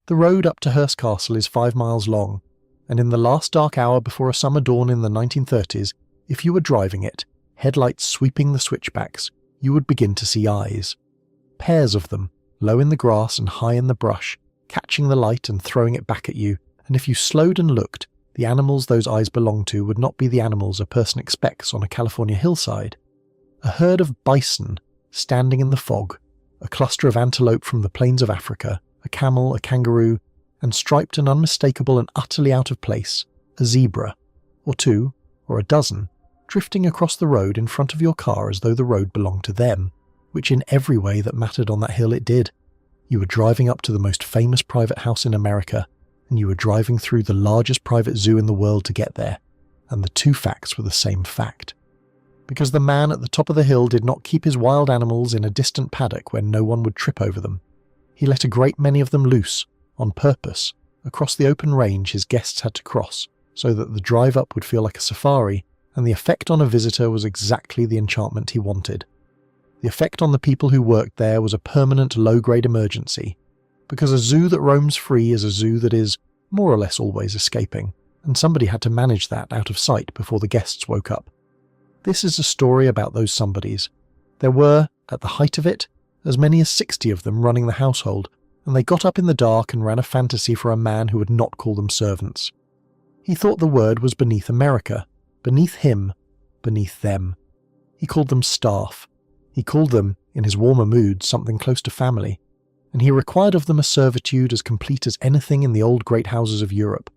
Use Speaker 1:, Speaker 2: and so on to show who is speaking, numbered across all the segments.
Speaker 1: The road up to Hearst Castle is 5 miles long, and in the last dark hour before a summer dawn in the 1930s, if you were driving it, headlights sweeping the switchbacks, you would begin to see eyes. Pairs of them, low in the grass and high in the brush, catching the light and throwing it back at you, and if you slowed and looked, the animals those eyes belonged to would not be the animals a person expects on a California hillside. A herd of bison standing in the fog, a cluster of antelope from the plains of Africa, a camel, a kangaroo, and striped and unmistakable and utterly out of place, a zebra, or two, or a dozen, drifting across the road in front of your car as though the road belonged to them, which in every way that mattered on that hill it did. You were driving up to the most famous private house in America, and you were driving through the largest private zoo in the world to get there, and the two facts were the same fact. Because the man at the top of the hill did not keep his wild animals in a distant paddock where no one would trip over them. He let a great many of them loose, on purpose, across the open range his guests had to cross, so that the drive up would feel like a safari, and the effect on a visitor was exactly the enchantment he wanted. The effect on the people who worked there was a permanent low-grade emergency, because a zoo that roams free is a zoo that is, more or less always, escaping, and somebody had to manage that out of sight before the guests woke up. This is a story about those somebodies. There were, at the height of it, as many as 60 of them running the household, and they got up in the dark and ran a fantasy for a man who would not call them servants. He thought the word was beneath America, beneath him, beneath them. He called them staff. He called them, in his warmer moods, something close to family, and he required of them a servitude as complete as anything in the old great houses of Europe,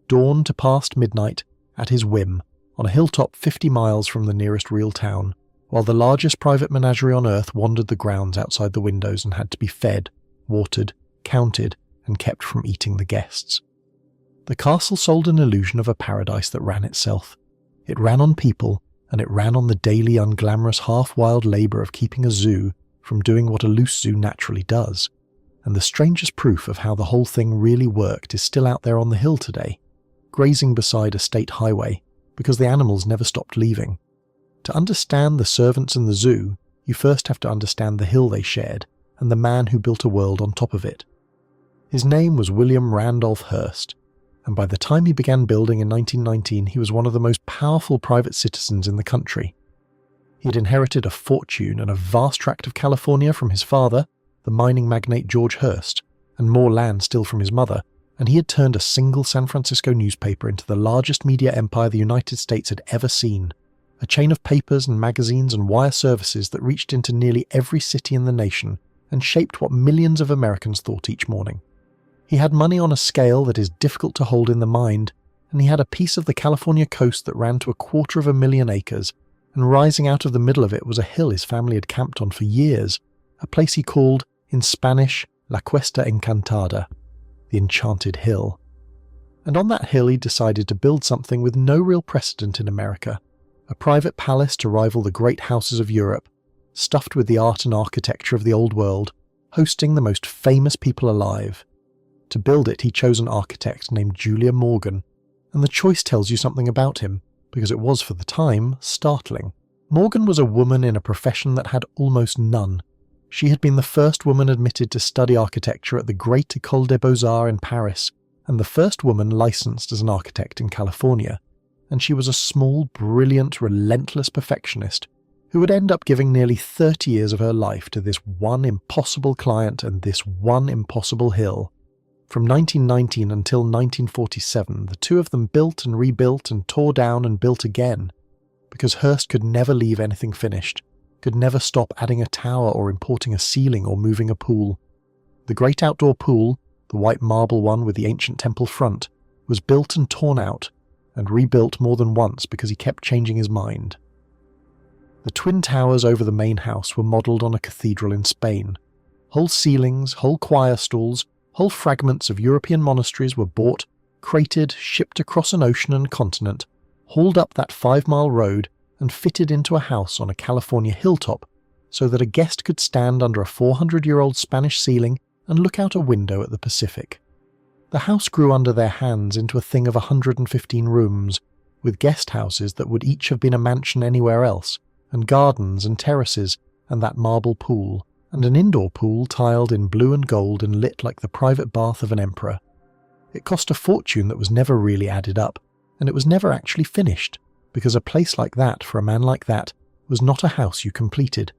Speaker 1: dawn to past midnight, at his whim, on a hilltop 50 miles from the nearest real town, while the largest private menagerie on earth wandered the grounds outside the windows and had to be fed, watered, counted, and kept from eating the guests. The castle sold an illusion of a paradise that ran itself. It ran on people, and it ran on the daily unglamorous half-wild labour of keeping a zoo from doing what a loose zoo naturally does. And the strangest proof of how the whole thing really worked is still out there on the hill today, grazing beside a state highway, because the animals never stopped leaving. To understand the servants and the zoo, you first have to understand the hill they shared, and the man who built a world on top of it. His name was William Randolph Hearst, and by the time he began building in 1919 he was one of the most powerful private citizens in the country. He had inherited a fortune and a vast tract of California from his father, the mining magnate George Hearst, and more land still from his mother, and he had turned a single San Francisco newspaper into the largest media empire the United States had ever seen, a chain of papers and magazines and wire services that reached into nearly every city in the nation and shaped what millions of Americans thought each morning. He had money on a scale that is difficult to hold in the mind, and he had a piece of the California coast that ran to 250,000 acres, and rising out of the middle of it was a hill his family had camped on for years, a place he called, in Spanish, La Cuesta Encantada, the Enchanted Hill. And on that hill he decided to build something with no real precedent in America, a private palace to rival the great houses of Europe, stuffed with the art and architecture of the old world, hosting the most famous people alive. To build it he chose an architect named Julia Morgan, and the choice tells you something about him, because it was, for the time, startling. Morgan was a woman in a profession that had almost none. She had been the first woman admitted to study architecture at the Great École des Beaux-Arts in Paris, and the first woman licensed as an architect in California, and she was a small, brilliant, relentless perfectionist who would end up giving nearly 30 years of her life to this one impossible client and this one impossible hill. From 1919 until 1947, the two of them built and rebuilt and tore down and built again, because Hearst could never leave anything finished, could never stop adding a tower or importing a ceiling or moving a pool. The great outdoor pool, the white marble one with the ancient temple front, was built and torn out, and rebuilt more than once because he kept changing his mind. The twin towers over the main house were modelled on a cathedral in Spain. Whole ceilings, whole choir stalls, whole fragments of European monasteries were bought, crated, shipped across an ocean and continent, hauled up that 5-mile road, and fitted into a house on a California hilltop so that a guest could stand under a 400-year-old Spanish ceiling and look out a window at the Pacific. The house grew under their hands into a thing of 115 rooms, with guest houses that would each have been a mansion anywhere else, and gardens and terraces, and that marble pool, and an indoor pool tiled in blue and gold and lit like the private bath of an emperor. It cost a fortune that was never really added up, and it was never actually finished, because a place like that for a man like that was not a house you completed.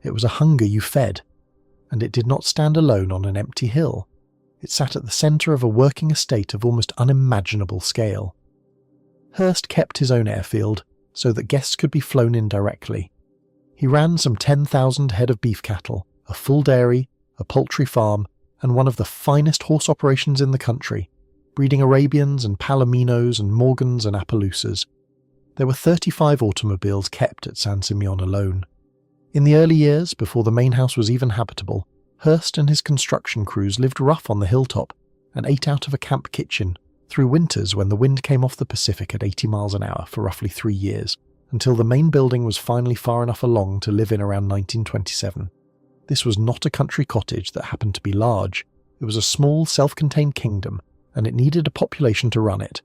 Speaker 1: It was a hunger you fed, and it did not stand alone on an empty hill. It sat at the centre of a working estate of almost unimaginable scale. Hearst kept his own airfield so that guests could be flown in directly. He ran some 10,000 head of beef cattle, a full dairy, a poultry farm, and one of the finest horse operations in the country, breeding Arabians and Palominos and Morgans and Appaloosas. There were 35 automobiles kept at San Simeon alone. In the early years, before the main house was even habitable, Hearst and his construction crews lived rough on the hilltop and ate out of a camp kitchen through winters when the wind came off the Pacific at 80 miles an hour for roughly 3 years, until the main building was finally far enough along to live in around 1927. This was not a country cottage that happened to be large. It was a small, self-contained kingdom, and it needed a population to run it.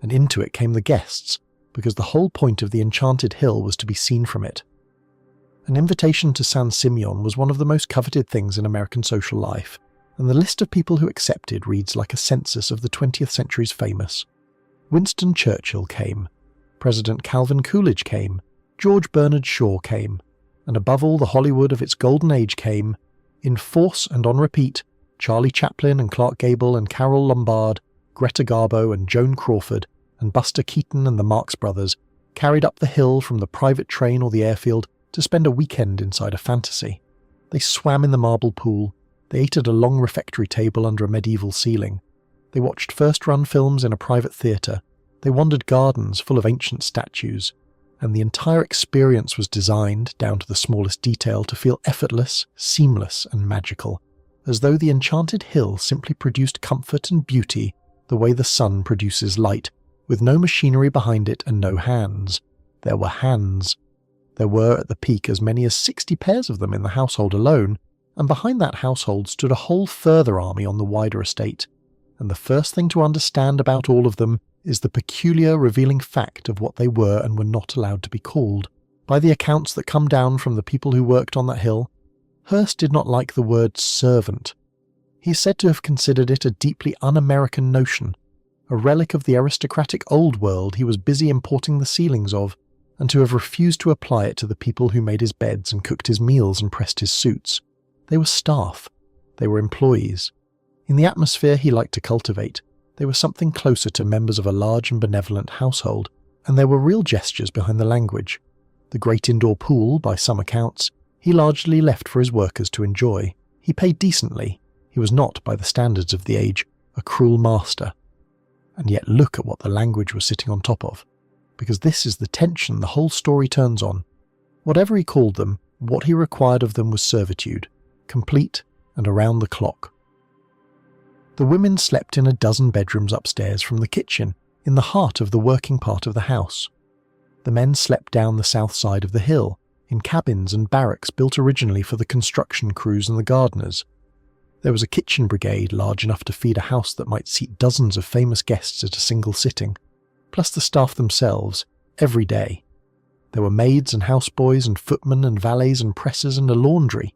Speaker 1: And into it came the guests, because the whole point of the enchanted hill was to be seen from it. An invitation to San Simeon was one of the most coveted things in American social life, and the list of people who accepted reads like a census of the 20th century's famous. Winston Churchill came, President Calvin Coolidge came, George Bernard Shaw came, and above all the Hollywood of its golden age came, in force and on repeat, Charlie Chaplin and Clark Gable and Carole Lombard, Greta Garbo and Joan Crawford, and Buster Keaton and the Marx Brothers, carried up the hill from the private train or the airfield to spend a weekend inside a fantasy. They swam in the marble pool, they ate at a long refectory table under a medieval ceiling, they watched first-run films in a private theatre, they wandered gardens full of ancient statues, and the entire experience was designed, down to the smallest detail, to feel effortless, seamless, and magical, as though the enchanted hill simply produced comfort and beauty the way the sun produces light, with no machinery behind it and no hands. There were hands. There were at the peak as many as 60 pairs of them in the household alone, and behind that household stood a whole further army on the wider estate. And the first thing to understand about all of them is the peculiar revealing fact of what they were and were not allowed to be called. By the accounts that come down from the people who worked on that hill, Hearst did not like the word servant. He is said to have considered it a deeply un-American notion, a relic of the aristocratic old world he was busy importing the ceilings of, and to have refused to apply it to the people who made his beds and cooked his meals and pressed his suits. They were staff. They were employees. In the atmosphere he liked to cultivate, they were something closer to members of a large and benevolent household, and there were real gestures behind the language. The great indoor pool, by some accounts, he largely left for his workers to enjoy. He paid decently. He was not, by the standards of the age, a cruel master. And yet look at what the language was sitting on top of. Because this is the tension the whole story turns on. Whatever he called them, what he required of them was servitude, complete and around the clock. The women slept in a dozen bedrooms upstairs from the kitchen, in the heart of the working part of the house. The men slept down the south side of the hill, in cabins and barracks built originally for the construction crews and the gardeners. There was a kitchen brigade large enough to feed a house that might seat dozens of famous guests at a single sitting, plus the staff themselves, every day. There were maids and houseboys and footmen and valets and pressers and a laundry.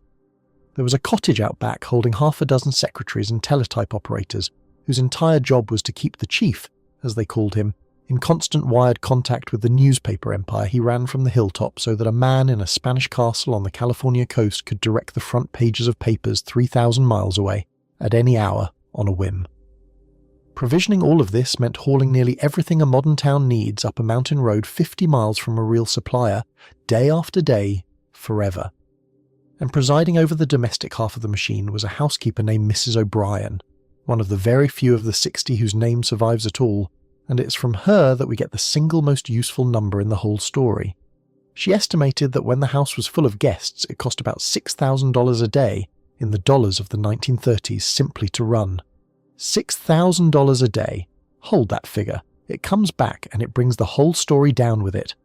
Speaker 1: There was a cottage out back holding half a dozen secretaries and teletype operators, whose entire job was to keep the chief, as they called him, in constant wired contact with the newspaper empire he ran from the hilltop so that a man in a Spanish castle on the California coast could direct the front pages of papers 3,000 miles away, at any hour, on a whim. Provisioning all of this meant hauling nearly everything a modern town needs up a mountain road 50 miles from a real supplier, day after day, forever. And presiding over the domestic half of the machine was a housekeeper named Mrs. O'Brien, one of the very few of the 60 whose name survives at all, and it's from her that we get the single most useful number in the whole story. She estimated that when the house was full of guests, it cost about $6,000 a day in the dollars of the 1930s simply to run. $6,000 a day. Hold that figure. It comes back and it brings the whole story down with it.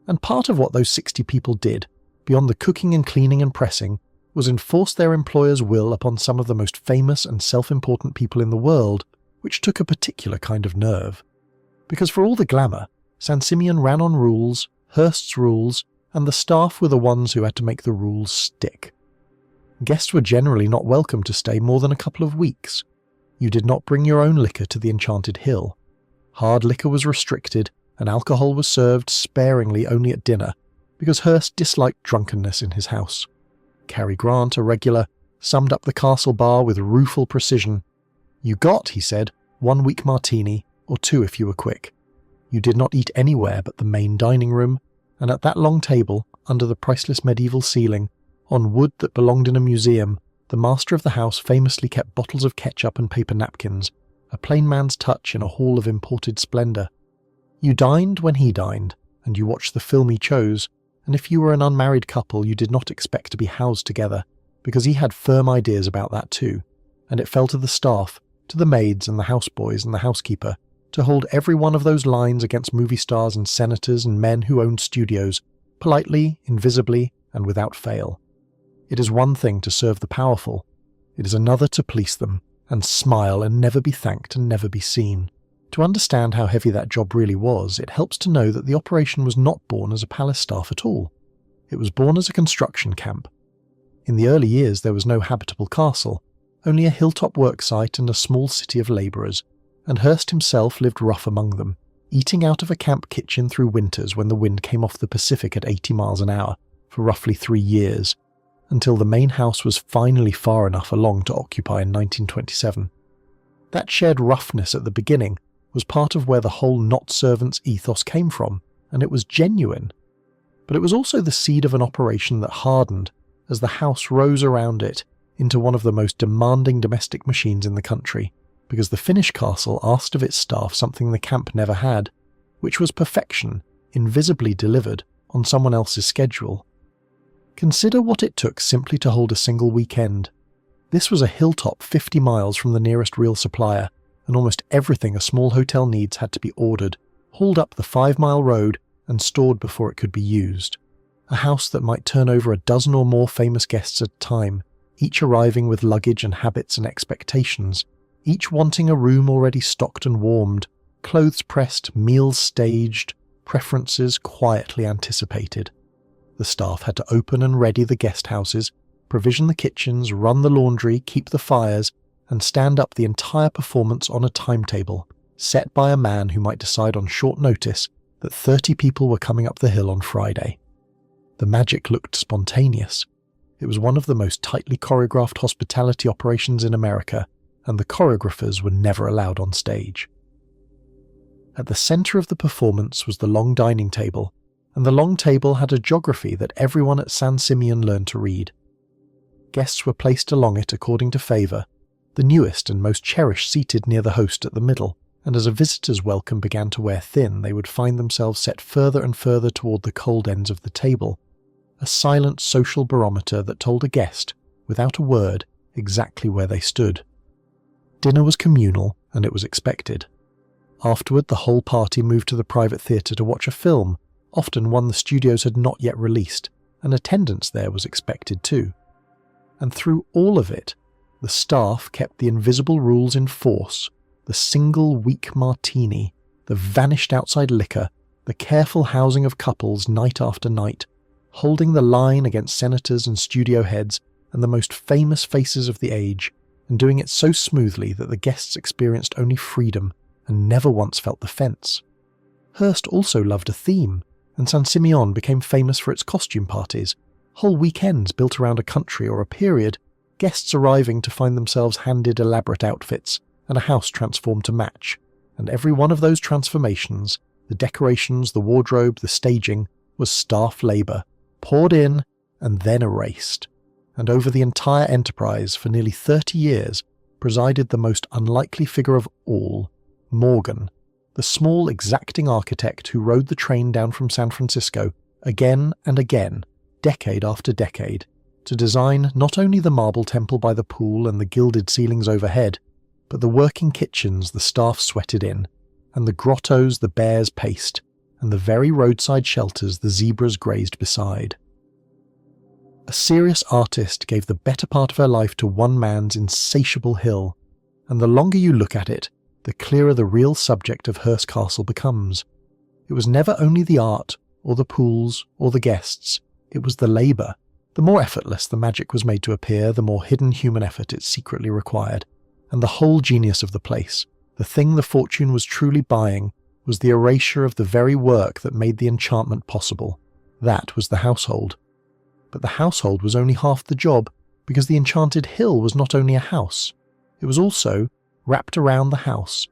Speaker 1: And part of what those 60 people did, beyond the cooking and cleaning and pressing, was enforce their employer's will upon some of the most famous and self-important people in the world, which took a particular kind of nerve. Because for all the glamour, San Simeon ran on rules, Hearst's rules, and the staff were the ones who had to make the rules stick. Guests were generally not welcome to stay more than a couple of weeks. You did not bring your own liquor to the Enchanted Hill. Hard liquor was restricted, and alcohol was served sparingly only at dinner, because Hearst disliked drunkenness in his house. Cary Grant, a regular, summed up the castle bar with rueful precision. You got, he said, 1 weak martini, or 2 if you were quick. You did not eat anywhere but the main dining room, and at that long table, under the priceless medieval ceiling, on wood that belonged in a museum, the master of the house famously kept bottles of ketchup and paper napkins, a plain man's touch in a hall of imported splendour. You dined when he dined, and you watched the film he chose, and if you were an unmarried couple you did not expect to be housed together, because he had firm ideas about that too, and it fell to the staff, to the maids and the houseboys and the housekeeper, to hold every one of those lines against movie stars and senators and men who owned studios, politely, invisibly, and without fail. It is one thing to serve the powerful, it is another to police them, and smile and never be thanked and never be seen. To understand how heavy that job really was, it helps to know that the operation was not born as a palace staff at all. It was born as a construction camp. In the early years there was no habitable castle, only a hilltop worksite and a small city of labourers, and Hearst himself lived rough among them, eating out of a camp kitchen through winters when the wind came off the Pacific at 80 miles an hour, for roughly 3 years, until the main house was finally far enough along to occupy in 1927. That shared roughness at the beginning was part of where the whole not-servants ethos came from, and it was genuine. But it was also the seed of an operation that hardened as the house rose around it into one of the most demanding domestic machines in the country, because the Finnish castle asked of its staff something the camp never had, which was perfection, invisibly delivered on someone else's schedule. Consider what it took simply to hold a single weekend. This was a hilltop 50 miles from the nearest real supplier, and almost everything a small hotel needs had to be ordered, hauled up the 5-mile road, and stored before it could be used. A house that might turn over a dozen or more famous guests at a time, each arriving with luggage and habits and expectations, each wanting a room already stocked and warmed, clothes pressed, meals staged, preferences quietly anticipated. The staff had to open and ready the guest houses, provision the kitchens, run the laundry, keep the fires, and stand up the entire performance on a timetable, set by a man who might decide on short notice that 30 people were coming up the hill on Friday. The magic looked spontaneous. It was one of the most tightly choreographed hospitality operations in America, and the choreographers were never allowed on stage. At the centre of the performance was the long dining table, and the long table had a geography that everyone at San Simeon learned to read. Guests were placed along it according to favour, the newest and most cherished seated near the host at the middle, and as a visitor's welcome began to wear thin, they would find themselves set further and further toward the cold ends of the table, a silent social barometer that told a guest, without a word, exactly where they stood. Dinner was communal, and it was expected. Afterward, the whole party moved to the private theatre to watch a film, often one the studios had not yet released, and attendance there was expected too. And through all of it, the staff kept the invisible rules in force, the single weak martini, the vanished outside liquor, the careful housing of couples night after night, holding the line against senators and studio heads and the most famous faces of the age, and doing it so smoothly that the guests experienced only freedom and never once felt the fence. Hearst also loved a theme, and San Simeon became famous for its costume parties, whole weekends built around a country or a period, guests arriving to find themselves handed elaborate outfits and a house transformed to match, and every one of those transformations, the decorations, the wardrobe, the staging, was staff labour, poured in and then erased. And over the entire enterprise for nearly 30 years presided the most unlikely figure of all, Morgan, the small exacting architect who rode the train down from San Francisco again and again, decade after decade, to design not only the marble temple by the pool and the gilded ceilings overhead, but the working kitchens the staff sweated in, and the grottos the bears paced, and the very roadside shelters the zebras grazed beside. A serious artist gave the better part of her life to one man's insatiable hill, and the longer you look at it, the clearer the real subject of Hearst Castle becomes. It was never only the art, or the pools, or the guests, it was the labour, The more effortless the magic was made to appear, the more hidden human effort it secretly required, and the whole genius of the place, the thing the fortune was truly buying, was the erasure of the very work that made the enchantment possible. That was the household. But the household was only half the job, because the enchanted hill was not only a house, it was also, wrapped around the house,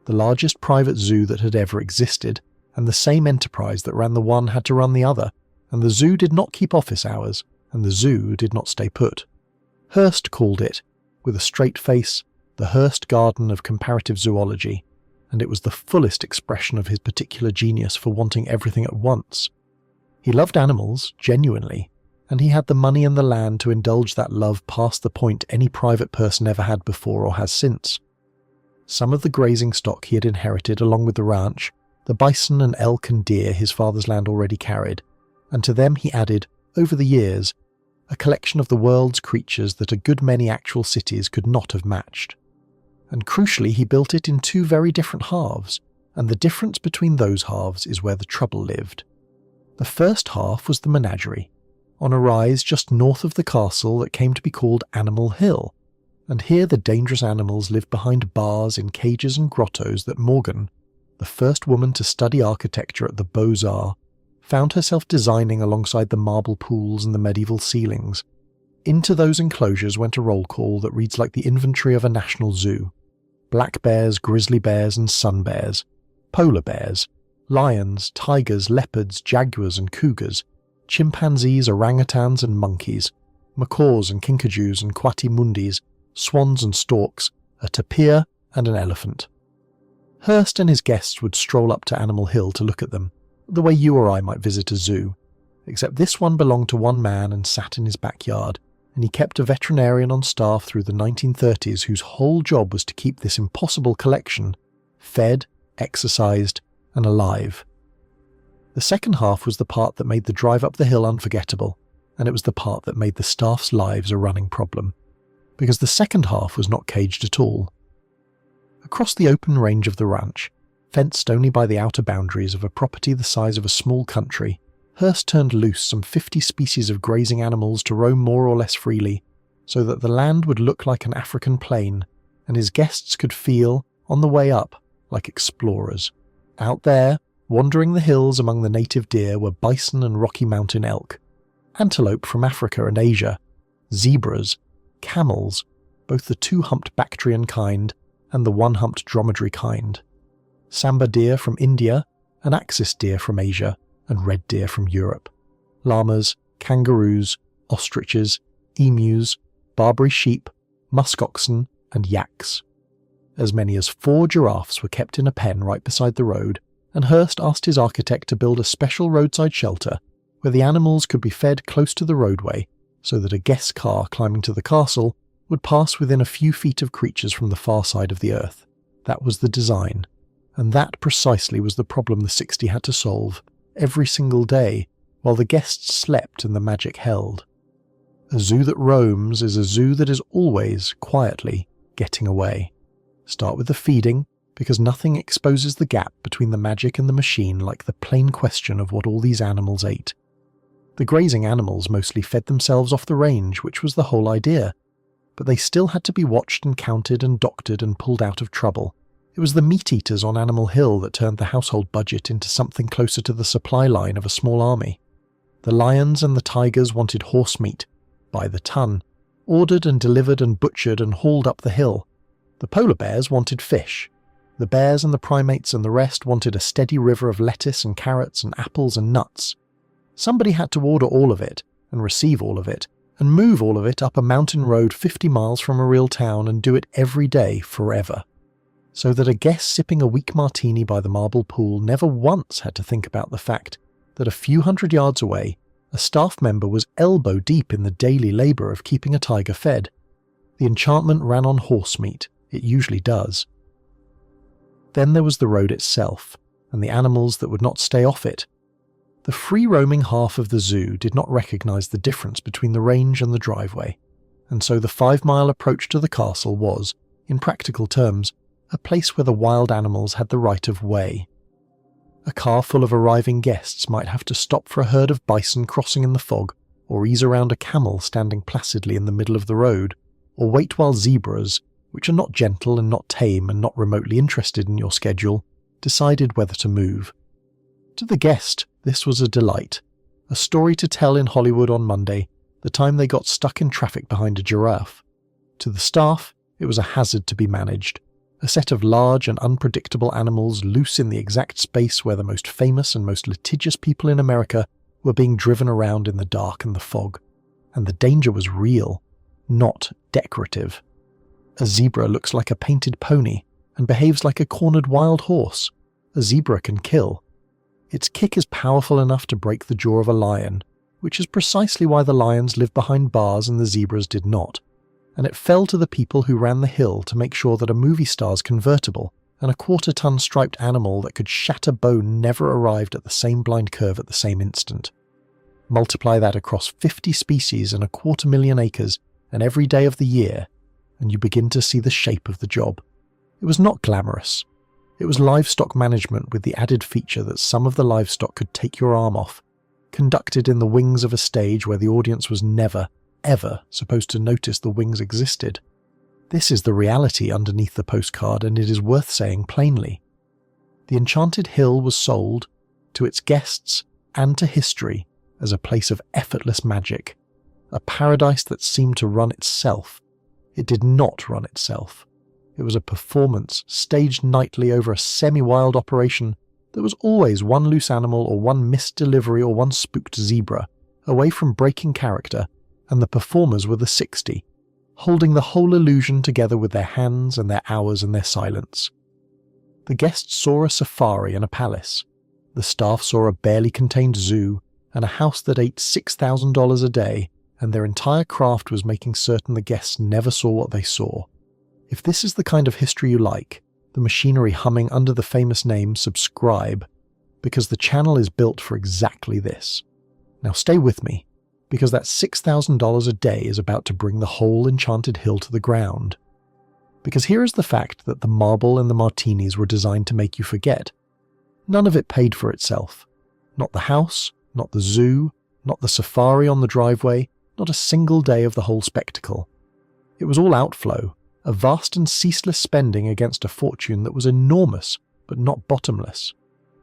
Speaker 1: the largest private zoo that had ever existed, and the same enterprise that ran the one had to run the other, and the zoo did not keep office hours, and the zoo did not stay put. Hearst called it, with a straight face, the Hearst Garden of Comparative Zoology, and it was the fullest expression of his particular genius for wanting everything at once. He loved animals, genuinely, and he had the money and the land to indulge that love past the point any private person ever had before or has since. Some of the grazing stock he had inherited along with the ranch, the bison and elk and deer his father's land already carried, and to them he added, over the years, a collection of the world's creatures that a good many actual cities could not have matched. And crucially, he built it in two very different halves, and the difference between those halves is where the trouble lived. The first half was the menagerie, on a rise just north of the castle that came to be called Animal Hill, and here the dangerous animals lived behind bars in cages and grottos that Morgan, the first woman to study architecture at the Beaux-Arts, found herself designing alongside the marble pools and the medieval ceilings. Into those enclosures went a roll call that reads like the inventory of a national zoo. Black bears, grizzly bears and sun bears, polar bears, lions, tigers, leopards, jaguars and cougars, chimpanzees, orangutans and monkeys, macaws and kinkajous and quatimundis, swans and storks, a tapir and an elephant. Hearst and his guests would stroll up to Animal Hill to look at them, the way you or I might visit a zoo, except this one belonged to one man and sat in his backyard, and he kept a veterinarian on staff through the 1930s whose whole job was to keep this impossible collection fed, exercised, and alive. The second half was the part that made the drive up the hill unforgettable, and it was the part that made the staff's lives a running problem, because the second half was not caged at all. Across the open range of the ranch, fenced only by the outer boundaries of a property the size of a small country, Hearst turned loose some 50 species of grazing animals to roam more or less freely, so that the land would look like an African plain, and his guests could feel, on the way up, like explorers. Out there, wandering the hills among the native deer were bison and Rocky Mountain elk, antelope from Africa and Asia, zebras, camels, both the two-humped Bactrian kind and the one-humped dromedary kind, sambar deer from India, and axis deer from Asia, and red deer from Europe, llamas, kangaroos, ostriches, emus, Barbary sheep, muskoxen, and yaks. As many as 4 giraffes were kept in a pen right beside the road, and Hearst asked his architect to build a special roadside shelter where the animals could be fed close to the roadway so that a guest car climbing to the castle would pass within a few feet of creatures from the far side of the earth. That was the design, and that precisely was the problem the 60 had to solve every single day while the guests slept and the magic held. A zoo that roams is a zoo that is always, quietly, getting away. Start with the feeding, because nothing exposes the gap between the magic and the machine like the plain question of what all these animals ate. The grazing animals mostly fed themselves off the range, which was the whole idea, but they still had to be watched and counted and doctored and pulled out of trouble. It was the meat-eaters on Animal Hill that turned the household budget into something closer to the supply line of a small army. The lions and the tigers wanted horse meat, by the ton, ordered and delivered and butchered and hauled up the hill. The polar bears wanted fish. The bears and the primates and the rest wanted a steady river of lettuce and carrots and apples and nuts. Somebody had to order all of it, and receive all of it, and move all of it up a mountain road 50 miles from a real town and do it every day forever. So that a guest sipping a weak martini by the marble pool never once had to think about the fact that a few hundred yards away, a staff member was elbow deep in the daily labour of keeping a tiger fed. The enchantment ran on horse meat, it usually does. Then there was the road itself, and the animals that would not stay off it. The free-roaming half of the zoo did not recognise the difference between the range and the driveway, and so the 5-mile approach to the castle was, in practical terms, a place where the wild animals had the right of way. A car full of arriving guests might have to stop for a herd of bison crossing in the fog, or ease around a camel standing placidly in the middle of the road, or wait while zebras, which are not gentle and not tame and not remotely interested in your schedule, decided whether to move. To the guest, this was a delight, a story to tell in Hollywood on Monday, the time they got stuck in traffic behind a giraffe. To the staff, it was a hazard to be managed, a set of large and unpredictable animals loose in the exact space where the most famous and most litigious people in America were being driven around in the dark and the fog. And the danger was real, not decorative. A zebra looks like a painted pony and behaves like a cornered wild horse. A zebra can kill. Its kick is powerful enough to break the jaw of a lion, which is precisely why the lions lived behind bars and the zebras did not. And it fell to the people who ran the hill to make sure that a movie star's convertible and a quarter-ton striped animal that could shatter bone never arrived at the same blind curve at the same instant. Multiply that across 50 species and 250,000 acres and every day of the year, and you begin to see the shape of the job. It was not glamorous. It was livestock management with the added feature that some of the livestock could take your arm off, conducted in the wings of a stage where the audience was never, ever supposed to notice the wings existed. This is the reality underneath the postcard, and it is worth saying plainly. The Enchanted Hill was sold, to its guests and to history, as a place of effortless magic, a paradise that seemed to run itself. It did not run itself. It was a performance staged nightly over a semi-wild operation that was always one loose animal or one missed delivery or one spooked zebra, away from breaking character, and the performers were the 60, holding the whole illusion together with their hands and their hours and their silence. The guests saw a safari and a palace. The staff saw a barely contained zoo and a house that ate $6,000 a day, and their entire craft was making certain the guests never saw what they saw. If this is the kind of history you like, the machinery humming under the famous name, subscribe, because the channel is built for exactly this. Now stay with me, because that $6,000 a day is about to bring the whole Enchanted Hill to the ground. Because here is the fact that the marble and the martinis were designed to make you forget. None of it paid for itself. Not the house, not the zoo, not the safari on the driveway, not a single day of the whole spectacle. It was all outflow, a vast and ceaseless spending against a fortune that was enormous, but not bottomless.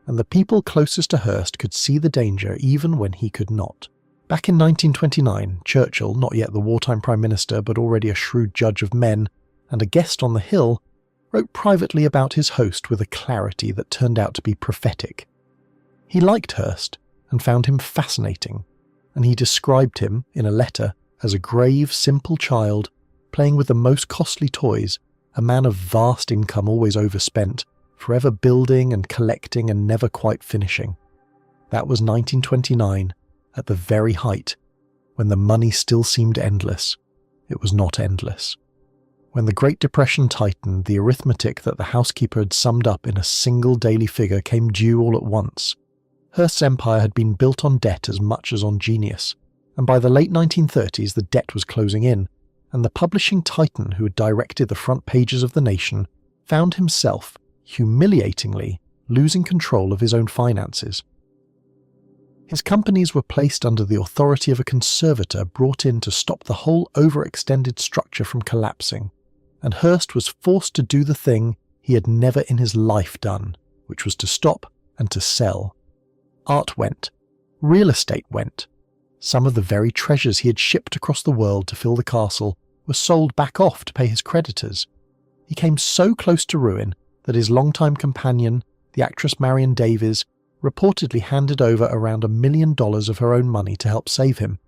Speaker 1: And the people closest to Hearst could see the danger even when he could not. Back in 1929, Churchill, not yet the wartime Prime Minister but already a shrewd judge of men, and a guest on the Hill, wrote privately about his host with a clarity that turned out to be prophetic. He liked Hearst and found him fascinating, and he described him, in a letter, as a grave, simple child, playing with the most costly toys, a man of vast income always overspent, forever building and collecting and never quite finishing. That was 1929, at the very height, when the money still seemed endless. It was not endless. When the Great Depression tightened, the arithmetic that the housekeeper had summed up in a single daily figure came due all at once. Hearst's empire had been built on debt as much as on genius, and by the late 1930s the debt was closing in, and the publishing titan who had directed the front pages of the nation found himself, humiliatingly, losing control of his own finances. His companies were placed under the authority of a conservator brought in to stop the whole overextended structure from collapsing, and Hearst was forced to do the thing he had never in his life done, which was to stop and to sell. Art went. Real estate went. Some of the very treasures he had shipped across the world to fill the castle were sold back off to pay his creditors. He came so close to ruin that his longtime companion, the actress Marion Davies, reportedly handed over around $1 million of her own money to help save him,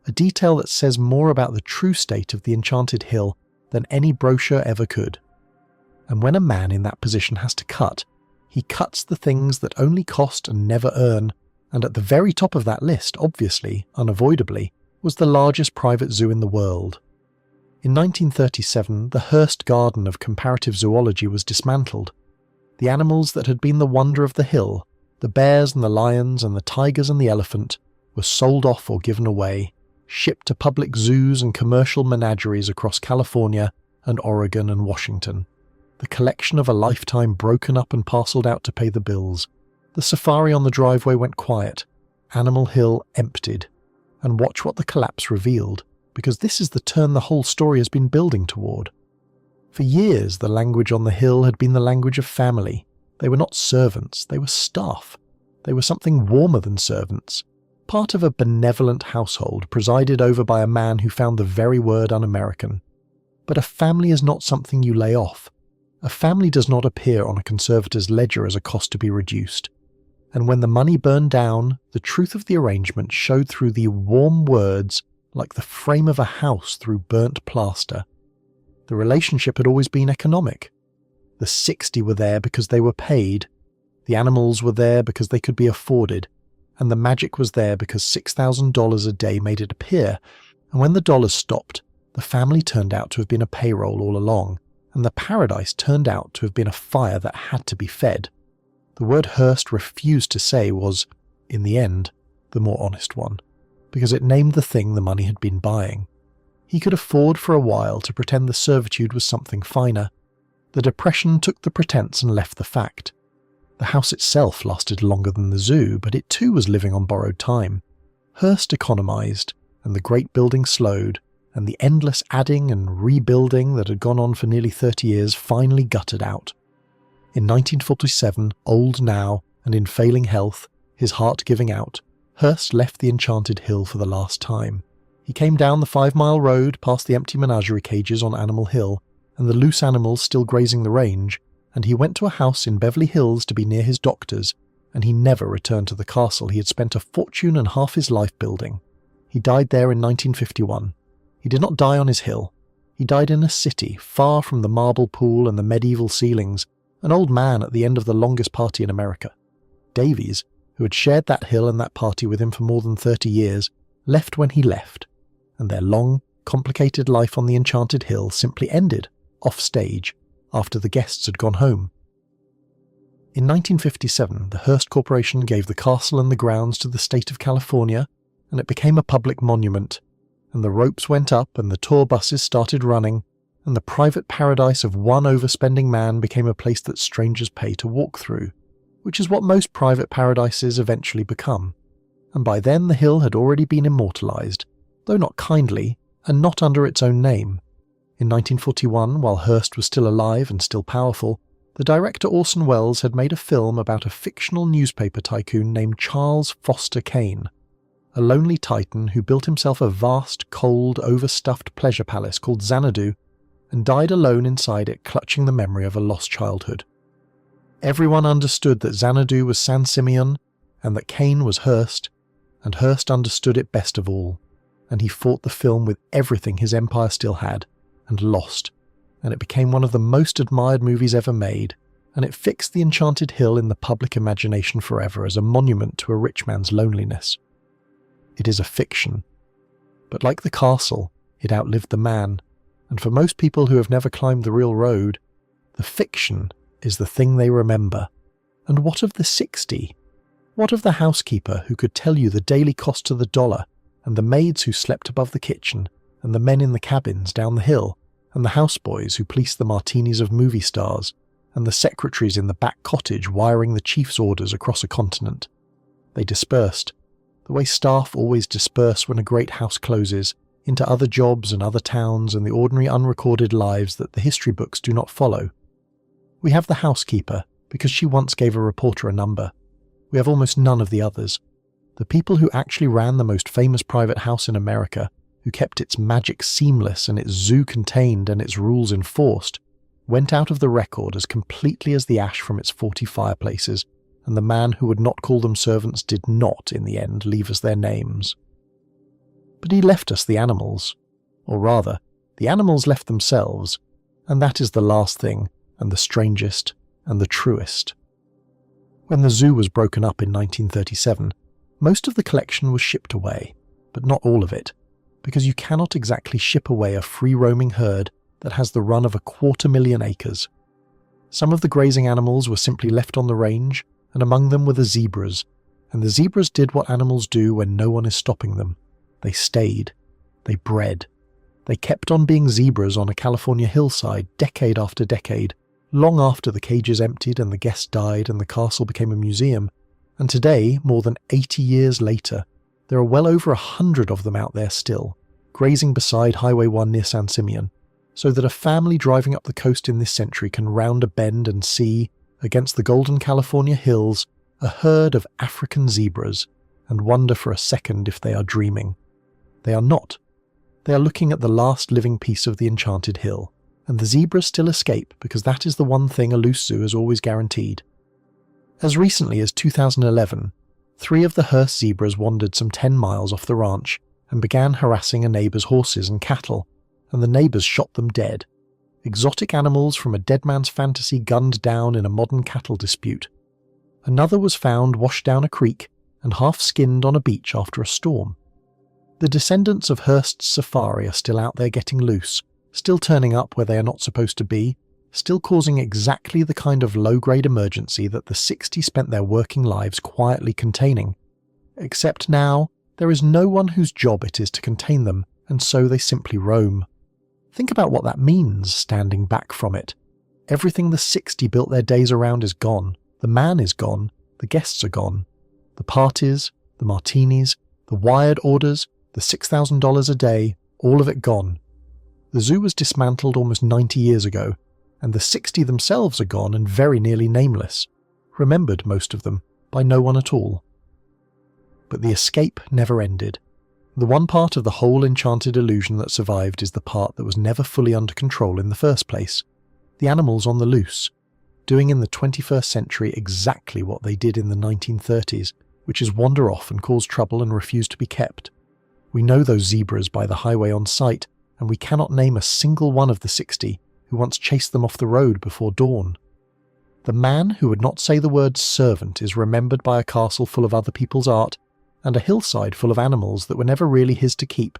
Speaker 1: a detail that says more about the true state of the Enchanted Hill than any brochure ever could. And when a man in that position has to cut, he cuts the things that only cost and never earn, and at the very top of that list, obviously, unavoidably, was the largest private zoo in the world. In 1937, the Hearst Garden of Comparative Zoology was dismantled. The animals that had been the wonder of the hill, the bears and the lions and the tigers and the elephant, were sold off or given away, shipped to public zoos and commercial menageries across California and Oregon and Washington. The collection of a lifetime broken up and parcelled out to pay the bills. The safari on the driveway went quiet. Animal Hill emptied. and watch what the collapse revealed, because this is the turn the whole story has been building toward. For years, the language on the hill had been the language of family. They were not servants, they were staff. They were something warmer than servants, part of a benevolent household presided over by a man who found the very word un-American. But a family is not something you lay off. A family does not appear on a conservator's ledger as a cost to be reduced. And when the money burned down, the truth of the arrangement showed through the warm words like the frame of a house through burnt plaster. The relationship had always been economic. The 60 were there because they were paid, the animals were there because they could be afforded, and the magic was there because $6,000 a day made it appear, and when the dollars stopped, the family turned out to have been a payroll all along, and the paradise turned out to have been a fire that had to be fed. The word Hearst refused to say was, in the end, the more honest one, because it named the thing the money had been buying. He could afford for a while to pretend the servitude was something finer. The Depression took the pretense and left the fact. The house itself lasted longer than the zoo, but it too was living on borrowed time. Hearst economized, and the great building slowed, and the endless adding and rebuilding that had gone on for nearly 30 years finally gutted out. In 1947, old now and in failing health, his heart giving out, Hearst left the enchanted hill for the last time. He came down the 5-mile road past the empty menagerie cages on Animal Hill and the loose animals still grazing the range, and he went to a house in Beverly Hills to be near his doctors, and he never returned to the castle he had spent a fortune and half his life building. He died there in 1951. He did not die on his hill. He died in a city far from the marble pool and the medieval ceilings, an old man at the end of the longest party in America. Davies, who had shared that hill and that party with him for more than 30 years, left when he left, and their long, complicated life on the enchanted hill simply ended, off stage, after the guests had gone home. In 1957, the Hearst Corporation gave the castle and the grounds to the state of California, and it became a public monument, and the ropes went up and the tour buses started running, and the private paradise of one overspending man became a place that strangers pay to walk through, which is what most private paradises eventually become. And by then the hill had already been immortalized, though not kindly, and not under its own name. In 1941, while Hearst was still alive and still powerful, the director Orson Welles had made a film about a fictional newspaper tycoon named Charles Foster Kane, a lonely titan who built himself a vast, cold, overstuffed pleasure palace called Xanadu, and died alone inside it, clutching the memory of a lost childhood. Everyone understood that Xanadu was San Simeon, and that Kane was Hearst, and Hearst understood it best of all, and he fought the film with everything his empire still had, and lost, and it became one of the most admired movies ever made, and it fixed the enchanted hill in the public imagination forever as a monument to a rich man's loneliness. It is a fiction, but like the castle, it outlived the man, and for most people who have never climbed the real road, the fiction is the thing they remember. And what of the 60? What of the housekeeper who could tell you the daily cost to the dollar, and the maids who slept above the kitchen, and the men in the cabins down the hill, and the houseboys who policed the martinis of movie stars, and the secretaries in the back cottage wiring the chief's orders across a continent? They dispersed, the way staff always disperse when a great house closes, into other jobs and other towns and the ordinary unrecorded lives that the history books do not follow. We have the housekeeper, because she once gave a reporter a number. We have almost none of the others. The people who actually ran the most famous private house in America, who kept its magic seamless and its zoo contained and its rules enforced, went out of the record as completely as the ash from its 40 fireplaces, and the man who would not call them servants did not, in the end, leave us their names. But he left us the animals, or rather, the animals left themselves, and that is the last thing, and the strangest, and the truest. When the zoo was broken up in 1937, most of the collection was shipped away, but not all of it, because you cannot exactly ship away a free-roaming herd that has the run of 250,000 acres. Some of the grazing animals were simply left on the range, and among them were the zebras, and the zebras did what animals do when no one is stopping them. They stayed. They bred. They kept on being zebras on a California hillside decade after decade, long after the cages emptied and the guests died and the castle became a museum. And today, more than 80 years later, There are well over 100 of them out there still, grazing beside Highway 1 near San Simeon, so that a family driving up the coast in this century can round a bend and see, against the golden California hills, a herd of African zebras, and wonder for a second if they are dreaming. They are not. They are looking at the last living piece of the enchanted hill, and the zebras still escape because that is the one thing a loose zoo is always guaranteed. As recently as 2011, 3 of the Hearst zebras wandered some 10 miles off the ranch and began harassing a neighbour's horses and cattle, and the neighbours shot them dead. Exotic animals from a dead man's fantasy gunned down in a modern cattle dispute. Another was found washed down a creek and half-skinned on a beach after a storm. The descendants of Hearst's safari are still out there getting loose, still turning up where they are not supposed to be, still causing exactly the kind of low-grade emergency that the 60 spent their working lives quietly containing. Except now, there is no one whose job it is to contain them, and so they simply roam. Think about what that means, standing back from it. Everything the 60 built their days around is gone. The man is gone. The guests are gone. The parties, the martinis, the wired orders, the $6,000 a day, all of it gone. The zoo was dismantled almost 90 years ago, and the 60 themselves are gone and very nearly nameless. Remembered, most of them, by no one at all. But the escape never ended. The one part of the whole enchanted illusion that survived is the part that was never fully under control in the first place. The animals on the loose, doing in the 21st century exactly what they did in the 1930s, which is wander off and cause trouble and refuse to be kept. We know those zebras by the highway on sight, and we cannot name a single one of the 60 who once chased them off the road before dawn. The man who would not say the word servant is remembered by a castle full of other people's art, and a hillside full of animals that were never really his to keep.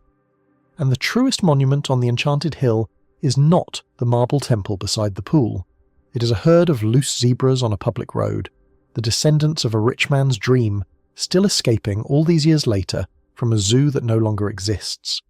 Speaker 1: And the truest monument on the enchanted hill is not the marble temple beside the pool. It is a herd of loose zebras on a public road, the descendants of a rich man's dream, still escaping all these years later from a zoo that no longer exists.